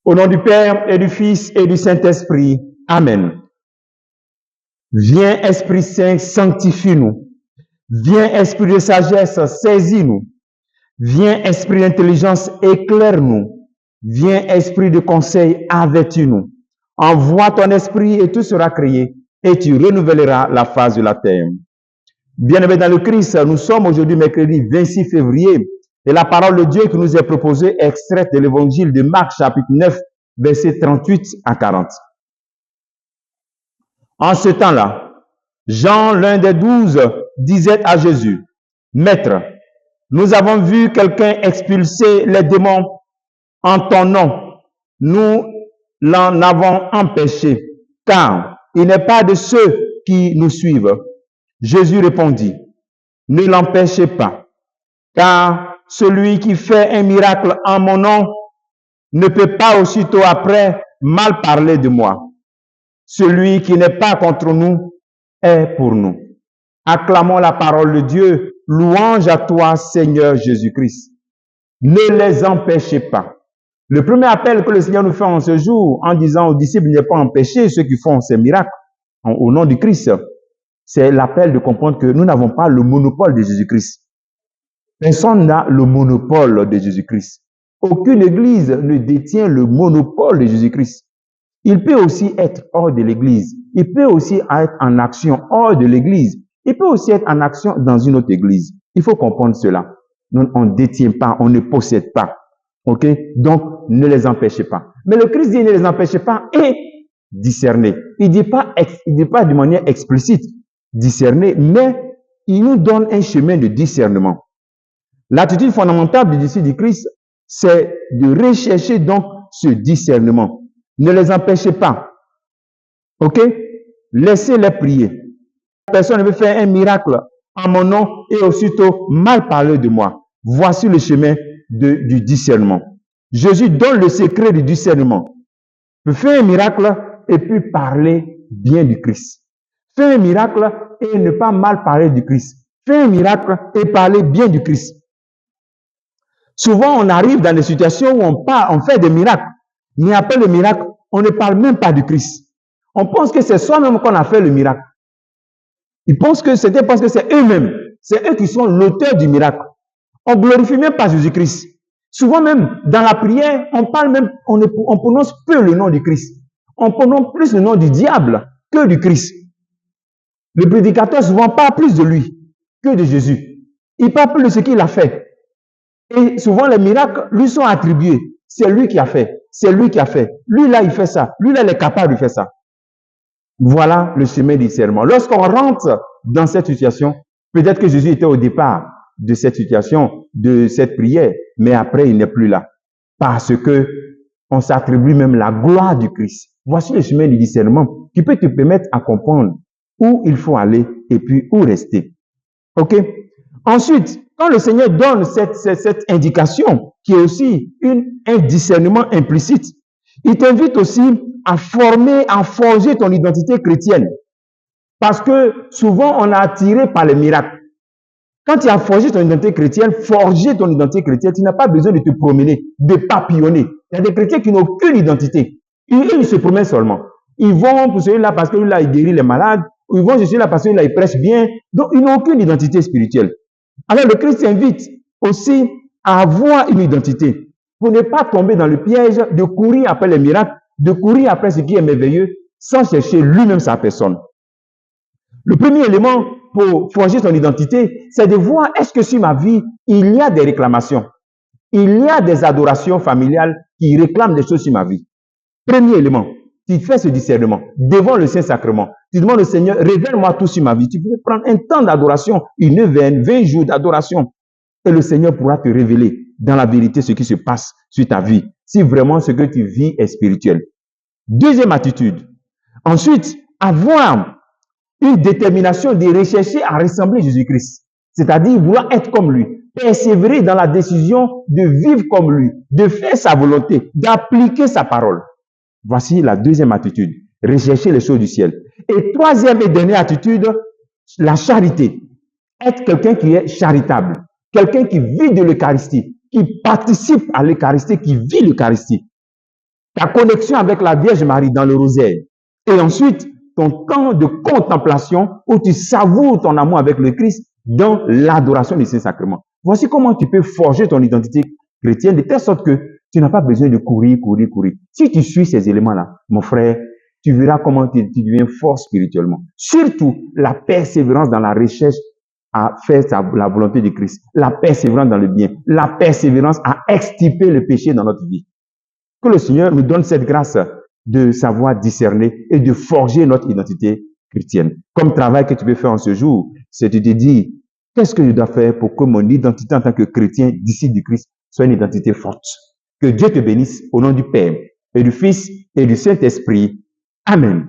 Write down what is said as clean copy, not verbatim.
Au nom du Père et du Fils et du Saint-Esprit. Amen. Viens, Esprit Saint, sanctifie-nous. Viens, Esprit de sagesse, saisis-nous. Viens, Esprit d'intelligence, éclaire-nous. Viens, Esprit de conseil, avertis-nous. Envoie ton Esprit et tout sera créé et tu renouvelleras la face de la terre. Bien-aimés dans le Christ, nous sommes aujourd'hui mercredi 26 février et la parole de Dieu qui nous est proposée est extraite de l'évangile de Marc chapitre 9, versets 38 à 40. En ce temps-là, Jean, l'un des 12, disait à Jésus, « Maître, nous avons vu quelqu'un expulser les démons en ton nom. Nous l'en avons empêché, car il n'est pas de ceux qui nous suivent. » Jésus répondit, « Ne l'empêchez pas, car celui qui fait un miracle en mon nom ne peut pas aussitôt après mal parler de moi. Celui qui n'est pas contre nous est pour nous. » Acclamons la parole de Dieu. Louange à toi, Seigneur Jésus-Christ. Ne les empêchez pas. Le premier appel que le Seigneur nous fait en ce jour, en disant aux disciples, ne pas empêcher ceux qui font ces miracles au nom du Christ, c'est l'appel de comprendre que nous n'avons pas le monopole de Jésus-Christ. Personne n'a le monopole de Jésus-Christ. Aucune église ne détient le monopole de Jésus-Christ. Il peut aussi être hors de l'église. Il peut aussi être en action hors de l'église. Il peut aussi être en action dans une autre église. Il faut comprendre cela. Nous, on ne détient pas, on ne possède pas. Ok? Donc, ne les empêchez pas. Mais le Christ dit ne les empêchez pas et discerner. Il dit pas de manière explicite discerner, mais il nous donne un chemin de discernement. L'attitude fondamentale du disciple du Christ, c'est de rechercher donc ce discernement. Ne les empêchez pas. Ok? Laissez-les prier. Personne ne veut faire un miracle en mon nom et aussitôt mal parler de moi. Voici le chemin du discernement. Jésus donne le secret du discernement. Il peut faire un miracle et puis parler bien du Christ. Faire un miracle et ne pas mal parler du Christ. Faire un miracle et parler bien du Christ. Souvent, on arrive dans des situations où on fait des miracles. Mais après le miracle, on ne parle même pas du Christ. On pense que c'est soi-même qu'on a fait le miracle. Ils pensent que c'était parce que c'est eux-mêmes. C'est eux qui sont l'auteur du miracle. On glorifie même pas Jésus-Christ. Souvent même, dans la prière, on prononce peu le nom du Christ. On prononce plus le nom du diable que du Christ. Le prédicateur souvent parle plus de lui que de Jésus. Il parle plus de ce qu'il a fait. Et souvent, les miracles lui sont attribués. C'est lui qui a fait. C'est lui qui a fait. Lui là, il fait ça. Lui là, il est capable de faire ça. Voilà le chemin du discernement. Lorsqu'on rentre dans cette situation, peut-être que Jésus était au départ de cette situation, de cette prière, mais après, il n'est plus là. Parce que on s'attribue même la gloire du Christ. Voici le chemin du discernement qui peut te permettre à comprendre où il faut aller et puis où rester. Ok? Ensuite, quand le Seigneur donne cette indication, qui est aussi un discernement implicite, il t'invite aussi à forger ton identité chrétienne. Parce que souvent, on est attiré par les miracles. Quand tu as forgé ton identité chrétienne, tu n'as pas besoin de te promener, de papillonner. Il y a des chrétiens qui n'ont aucune identité. Ils se promènent seulement. Ils vont pour celui-là parce que là, il guérit les malades. Ou ils vont chez celui-là parce que là, il prêche bien. Donc, ils n'ont aucune identité spirituelle. Alors, le Christ invite aussi à avoir une identité pour ne pas tomber dans le piège de courir après les miracles, de courir après ce qui est merveilleux, sans chercher lui-même sa personne. Le premier élément pour forger son identité, c'est de voir est-ce que sur ma vie, il y a des réclamations. Il y a des adorations familiales qui réclament des choses sur ma vie. Premier élément, tu fais ce discernement devant le Saint-Sacrement. Tu demandes au Seigneur, révèle-moi tout sur ma vie. Tu peux prendre un temps d'adoration, une neuvaine, 20 jours d'adoration. Et le Seigneur pourra te révéler dans la vérité ce qui se passe sur ta vie. Si vraiment ce que tu vis est spirituel. Deuxième attitude. Ensuite, avoir une détermination de rechercher à ressembler à Jésus-Christ. C'est-à-dire vouloir être comme lui. Persévérer dans la décision de vivre comme lui. De faire sa volonté. D'appliquer sa parole. Voici la deuxième attitude. Rechercher les choses du ciel. Et troisième et dernière attitude, la charité. Être quelqu'un qui est charitable. Quelqu'un qui vit de l'Eucharistie. Qui participe à l'Eucharistie, qui vit l'Eucharistie. ta connexion avec la Vierge Marie dans le rosaire. Et ensuite, ton temps de contemplation où tu savoures ton amour avec le Christ dans l'adoration du Saint-Sacrement. Voici comment tu peux forger ton identité chrétienne de telle sorte que tu n'as pas besoin de courir. Si tu suis ces éléments-là, mon frère, tu verras comment tu deviens fort spirituellement. Surtout, la persévérance dans la recherche à faire la volonté de Christ, la persévérance dans le bien, la persévérance à extirper le péché dans notre vie. Que le Seigneur nous donne cette grâce de savoir discerner et de forger notre identité chrétienne. Comme travail que tu peux faire en ce jour, c'est de te dire, qu'est-ce que je dois faire pour que mon identité en tant que chrétien, disciple du Christ, soit une identité forte. Que Dieu te bénisse au nom du Père et du Fils et du Saint-Esprit. Amen.